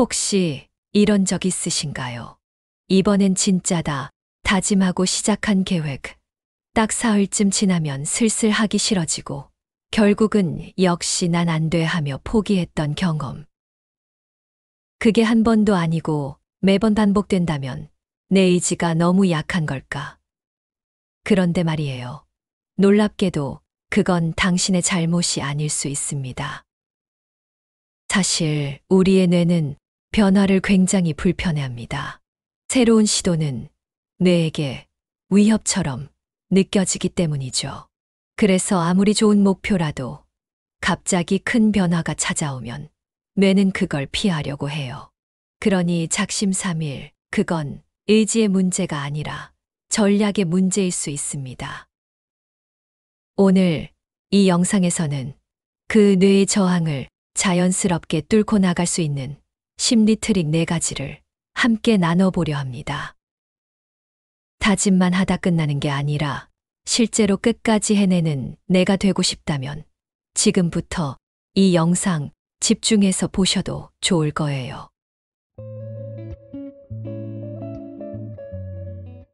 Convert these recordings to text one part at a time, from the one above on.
혹시 이런 적 있으신가요? 이번엔 진짜다 다짐하고 시작한 계획. 딱 사흘쯤 지나면 슬슬 하기 싫어지고 결국은 역시 난 안 돼 하며 포기했던 경험. 그게 한 번도 아니고 매번 반복된다면 내 의지가 너무 약한 걸까? 그런데 말이에요. 놀랍게도 그건 당신의 잘못이 아닐 수 있습니다. 사실 우리의 뇌는 변화를 굉장히 불편해합니다. 새로운 시도는 뇌에게 위협처럼 느껴지기 때문이죠. 그래서 아무리 좋은 목표라도 갑자기 큰 변화가 찾아오면 뇌는 그걸 피하려고 해요. 그러니 작심삼일, 그건 의지의 문제가 아니라 전략의 문제일 수 있습니다. 오늘 이 영상에서는 그 뇌의 저항을 자연스럽게 뚫고 나갈 수 있는 심리 트릭 4가지를 함께 나눠보려 합니다. 다짐만 하다 끝나는 게 아니라 실제로 끝까지 해내는 내가 되고 싶다면 지금부터 이 영상 집중해서 보셔도 좋을 거예요.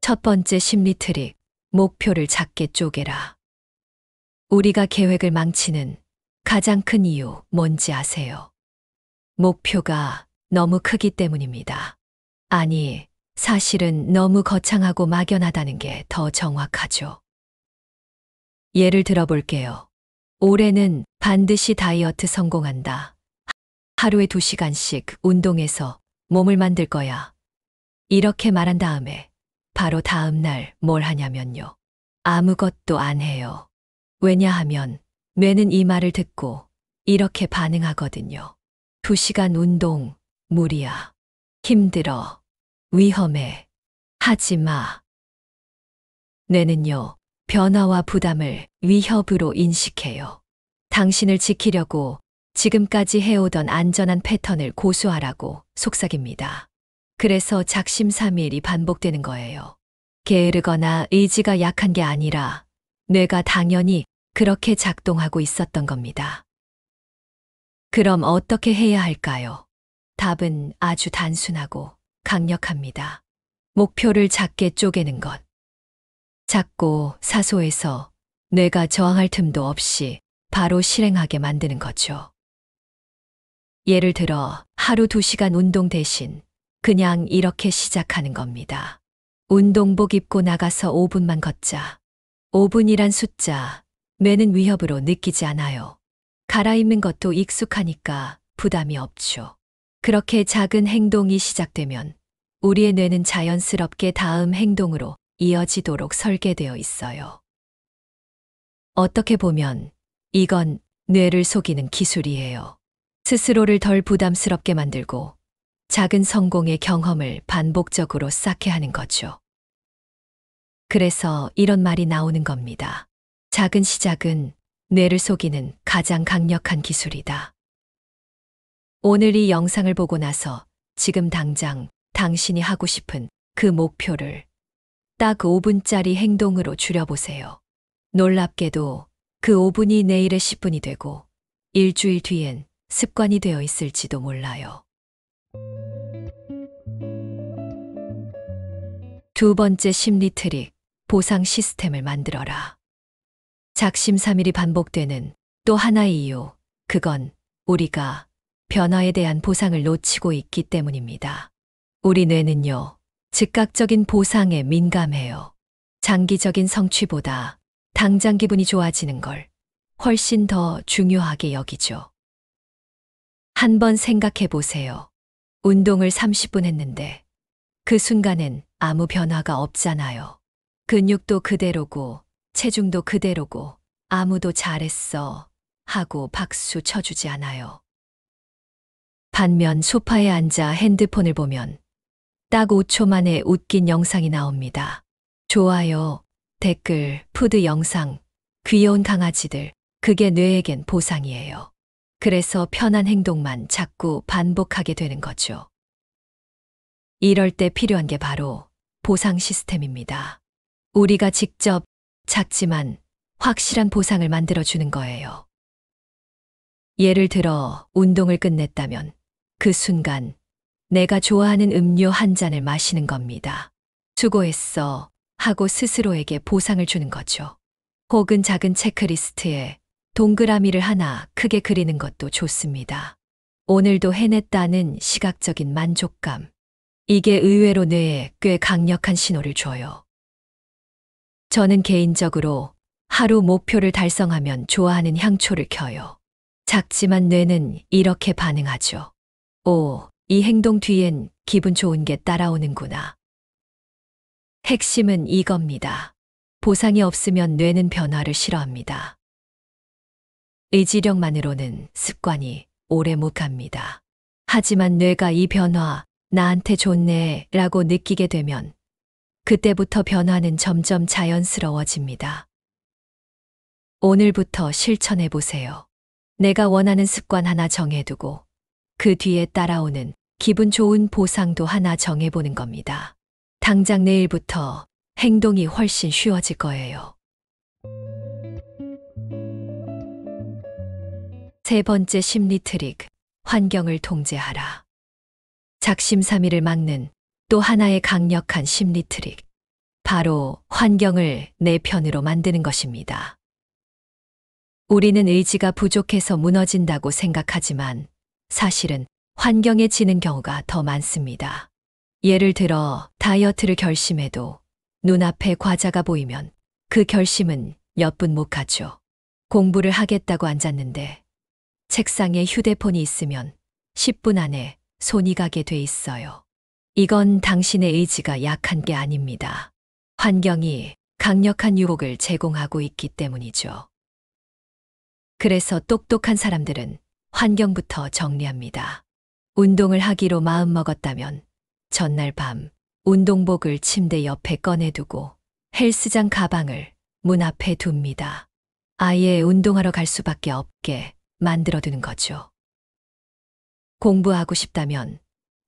첫 번째 심리 트릭, 목표를 작게 쪼개라. 우리가 계획을 망치는 가장 큰 이유 뭔지 아세요? 목표가 너무 크기 때문입니다. 아니, 사실은 너무 거창하고 막연하다는 게 더 정확하죠. 예를 들어 볼게요. 올해는 반드시 다이어트 성공한다. 하루에 2시간씩 운동해서 몸을 만들 거야. 이렇게 말한 다음에 바로 다음 날 뭘 하냐면요. 아무것도 안 해요. 왜냐하면 뇌는 이 말을 듣고 이렇게 반응하거든요. 2시간 운동, 무리야. 힘들어. 위험해. 하지 마. 뇌는요, 변화와 부담을 위협으로 인식해요. 당신을 지키려고 지금까지 해오던 안전한 패턴을 고수하라고 속삭입니다. 그래서 작심삼일이 반복되는 거예요. 게으르거나 의지가 약한 게 아니라 뇌가 당연히 그렇게 작동하고 있었던 겁니다. 그럼 어떻게 해야 할까요? 답은 아주 단순하고 강력합니다. 목표를 작게 쪼개는 것. 작고 사소해서 뇌가 저항할 틈도 없이 바로 실행하게 만드는 거죠. 예를 들어 하루 2시간 운동 대신 그냥 이렇게 시작하는 겁니다. 운동복 입고 나가서 5분만 걷자. 5분이란 숫자, 뇌는 위협으로 느끼지 않아요. 갈아입는 것도 익숙하니까 부담이 없죠. 그렇게 작은 행동이 시작되면 우리의 뇌는 자연스럽게 다음 행동으로 이어지도록 설계되어 있어요. 어떻게 보면 이건 뇌를 속이는 기술이에요. 스스로를 덜 부담스럽게 만들고 작은 성공의 경험을 반복적으로 쌓게 하는 거죠. 그래서 이런 말이 나오는 겁니다. 작은 시작은 뇌를 속이는 가장 강력한 기술이다. 오늘 이 영상을 보고 나서 지금 당장 당신이 하고 싶은 그 목표를 딱 5분짜리 행동으로 줄여보세요. 놀랍게도 그 5분이 내일의 10분이 되고 일주일 뒤엔 습관이 되어 있을지도 몰라요. 두 번째 심리 트릭, 보상 시스템을 만들어라. 작심삼일이 반복되는 또 하나의 이유, 그건 우리가 변화에 대한 보상을 놓치고 있기 때문입니다. 우리 뇌는요, 즉각적인 보상에 민감해요. 장기적인 성취보다 당장 기분이 좋아지는 걸 훨씬 더 중요하게 여기죠. 한번 생각해 보세요. 운동을 30분 했는데 그 순간엔 아무 변화가 없잖아요. 근육도 그대로고 체중도 그대로고 아무도 잘했어 하고 박수 쳐주지 않아요. 반면 소파에 앉아 핸드폰을 보면 딱 5초 만에 웃긴 영상이 나옵니다. 좋아요, 댓글, 푸드 영상, 귀여운 강아지들, 그게 뇌에겐 보상이에요. 그래서 편한 행동만 자꾸 반복하게 되는 거죠. 이럴 때 필요한 게 바로 보상 시스템입니다. 우리가 직접 작지만 확실한 보상을 만들어주는 거예요. 예를 들어 운동을 끝냈다면 그 순간 내가 좋아하는 음료 한 잔을 마시는 겁니다. 수고했어 하고 스스로에게 보상을 주는 거죠. 혹은 작은 체크리스트에 동그라미를 하나 크게 그리는 것도 좋습니다. 오늘도 해냈다는 시각적인 만족감. 이게 의외로 뇌에 꽤 강력한 신호를 줘요. 저는 개인적으로 하루 목표를 달성하면 좋아하는 향초를 켜요. 작지만 뇌는 이렇게 반응하죠. 오, 이 행동 뒤엔 기분 좋은 게 따라오는구나. 핵심은 이겁니다. 보상이 없으면 뇌는 변화를 싫어합니다. 의지력만으로는 습관이 오래 못 갑니다. 하지만 뇌가 이 변화, 나한테 좋네 라고 느끼게 되면 그때부터 변화는 점점 자연스러워집니다. 오늘부터 실천해 보세요. 내가 원하는 습관 하나 정해두고 그 뒤에 따라오는 기분 좋은 보상도 하나 정해보는 겁니다. 당장 내일부터 행동이 훨씬 쉬워질 거예요. 세 번째 심리 트릭, 환경을 통제하라. 작심삼일을 막는 또 하나의 강력한 심리 트릭, 바로 환경을 내 편으로 만드는 것입니다. 우리는 의지가 부족해서 무너진다고 생각하지만 사실은 환경에 지는 경우가 더 많습니다. 예를 들어 다이어트를 결심해도 눈앞에 과자가 보이면 그 결심은 몇 분 못 가죠. 공부를 하겠다고 앉았는데 책상에 휴대폰이 있으면 10분 안에 손이 가게 돼 있어요. 이건 당신의 의지가 약한 게 아닙니다. 환경이 강력한 유혹을 제공하고 있기 때문이죠. 그래서 똑똑한 사람들은 환경부터 정리합니다. 운동을 하기로 마음먹었다면 전날 밤 운동복을 침대 옆에 꺼내두고 헬스장 가방을 문 앞에 둡니다. 아예 운동하러 갈 수밖에 없게 만들어두는 거죠. 공부하고 싶다면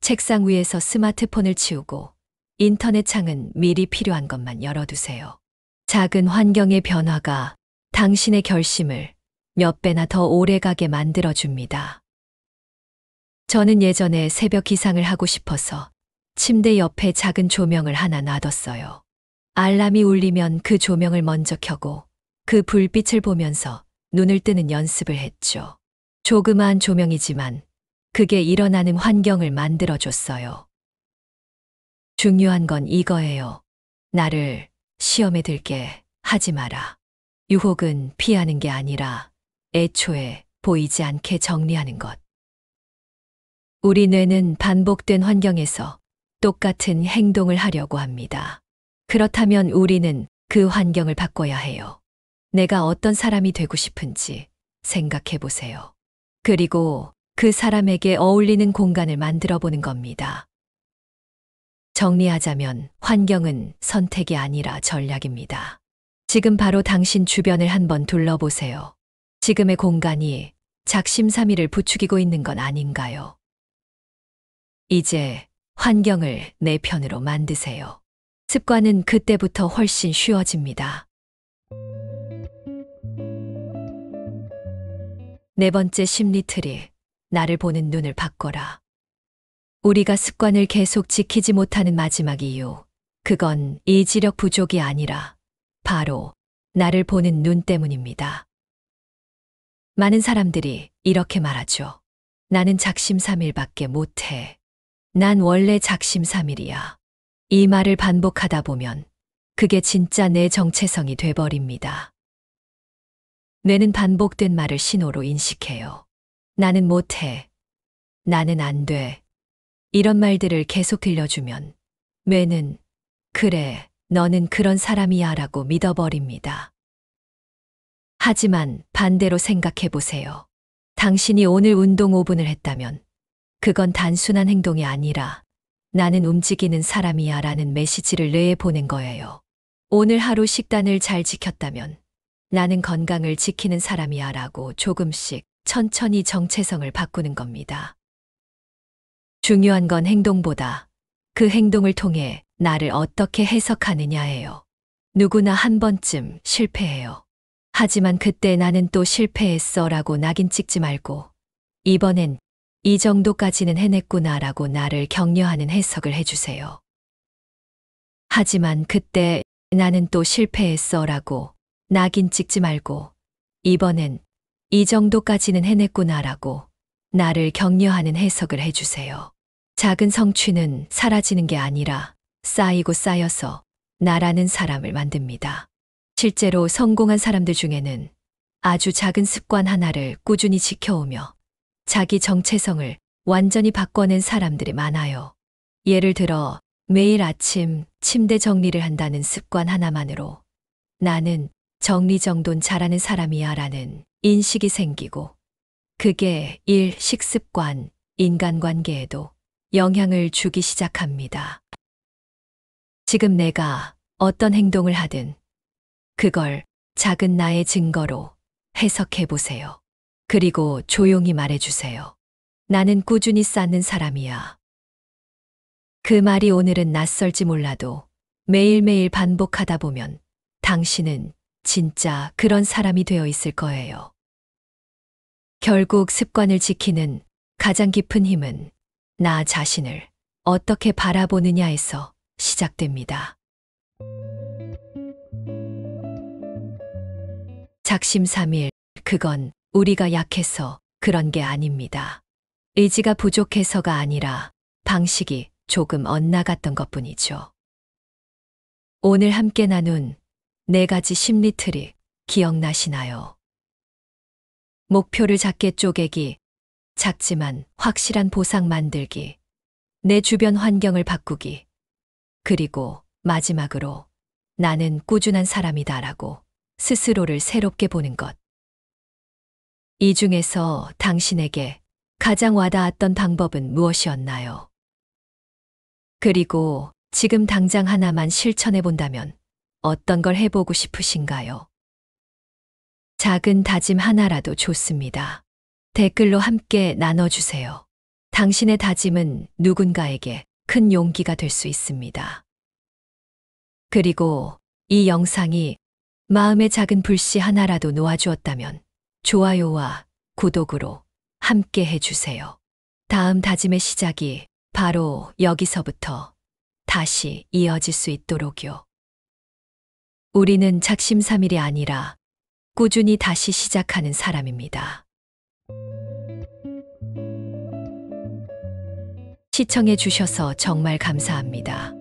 책상 위에서 스마트폰을 치우고 인터넷 창은 미리 필요한 것만 열어두세요. 작은 환경의 변화가 당신의 결심을 몇 배나 더 오래가게 만들어줍니다. 저는 예전에 새벽 기상을 하고 싶어서 침대 옆에 작은 조명을 하나 놔뒀어요. 알람이 울리면 그 조명을 먼저 켜고 그 불빛을 보면서 눈을 뜨는 연습을 했죠. 조그마한 조명이지만 그게 일어나는 환경을 만들어줬어요. 중요한 건 이거예요. 나를 시험에 들게 하지 마라. 유혹은 피하는 게 아니라 애초에 보이지 않게 정리하는 것. 우리 뇌는 반복된 환경에서 똑같은 행동을 하려고 합니다. 그렇다면 우리는 그 환경을 바꿔야 해요. 내가 어떤 사람이 되고 싶은지 생각해 보세요. 그리고 그 사람에게 어울리는 공간을 만들어 보는 겁니다. 정리하자면 환경은 선택이 아니라 전략입니다. 지금 바로 당신 주변을 한번 둘러보세요. 지금의 공간이 작심삼일을 부추기고 있는 건 아닌가요? 이제 환경을 내 편으로 만드세요. 습관은 그때부터 훨씬 쉬워집니다. 네 번째 심리 트릭, 나를 보는 눈을 바꿔라. 우리가 습관을 계속 지키지 못하는 마지막 이유, 그건 의지력 부족이 아니라 바로 나를 보는 눈 때문입니다. 많은 사람들이 이렇게 말하죠. 나는 작심삼일밖에 못해. 난 원래 작심삼일이야. 이 말을 반복하다 보면 그게 진짜 내 정체성이 돼버립니다. 뇌는 반복된 말을 신호로 인식해요. 나는 못해. 나는 안 돼. 이런 말들을 계속 들려주면 뇌는 그래, 너는 그런 사람이야 라고 믿어버립니다. 하지만 반대로 생각해 보세요. 당신이 오늘 운동 5분을 했다면 그건 단순한 행동이 아니라 나는 움직이는 사람이야 라는 메시지를 뇌에 보낸 거예요. 오늘 하루 식단을 잘 지켰다면 나는 건강을 지키는 사람이야 라고 조금씩 천천히 정체성을 바꾸는 겁니다. 중요한 건 행동보다 그 행동을 통해 나를 어떻게 해석하느냐예요. 누구나 한 번쯤 실패해요. 하지만 그때 나는 또 실패했어 라고 낙인 찍지 말고 이번엔 이 정도까지는 해냈구나라고 나를 격려하는 해석을 해주세요. 하지만 그때 나는 또 실패했어라고 낙인 찍지 말고 이번엔 이 정도까지는 해냈구나라고 나를 격려하는 해석을 해주세요. 작은 성취는 사라지는 게 아니라 쌓이고 쌓여서 나라는 사람을 만듭니다. 실제로 성공한 사람들 중에는 아주 작은 습관 하나를 꾸준히 지켜오며 자기 정체성을 완전히 바꿔낸 사람들이 많아요. 예를 들어 매일 아침 침대 정리를 한다는 습관 하나만으로 나는 정리정돈 잘하는 사람이야 라는 인식이 생기고 그게 일, 식습관, 인간관계에도 영향을 주기 시작합니다. 지금 내가 어떤 행동을 하든 그걸 작은 나의 증거로 해석해 보세요. 그리고 조용히 말해주세요. 나는 꾸준히 쌓는 사람이야. 그 말이 오늘은 낯설지 몰라도 매일매일 반복하다 보면 당신은 진짜 그런 사람이 되어 있을 거예요. 결국 습관을 지키는 가장 깊은 힘은 나 자신을 어떻게 바라보느냐에서 시작됩니다. 작심삼일, 그건 우리가 약해서 그런 게 아닙니다. 의지가 부족해서가 아니라 방식이 조금 엇나갔던 것뿐이죠. 오늘 함께 나눈 4가지 심리 트릭 기억나시나요? 목표를 작게 쪼개기, 작지만 확실한 보상 만들기, 내 주변 환경을 바꾸기, 그리고 마지막으로 나는 꾸준한 사람이다라고 스스로를 새롭게 보는 것. 이 중에서 당신에게 가장 와닿았던 방법은 무엇이었나요? 그리고 지금 당장 하나만 실천해 본다면 어떤 걸 해보고 싶으신가요? 작은 다짐 하나라도 좋습니다. 댓글로 함께 나눠주세요. 당신의 다짐은 누군가에게 큰 용기가 될 수 있습니다. 그리고 이 영상이 마음의 작은 불씨 하나라도 놓아주었다면 좋아요와 구독으로 함께 해주세요. 다음 다짐의 시작이 바로 여기서부터 다시 이어질 수 있도록요. 우리는 작심삼일이 아니라 꾸준히 다시 시작하는 사람입니다. 시청해 주셔서 정말 감사합니다.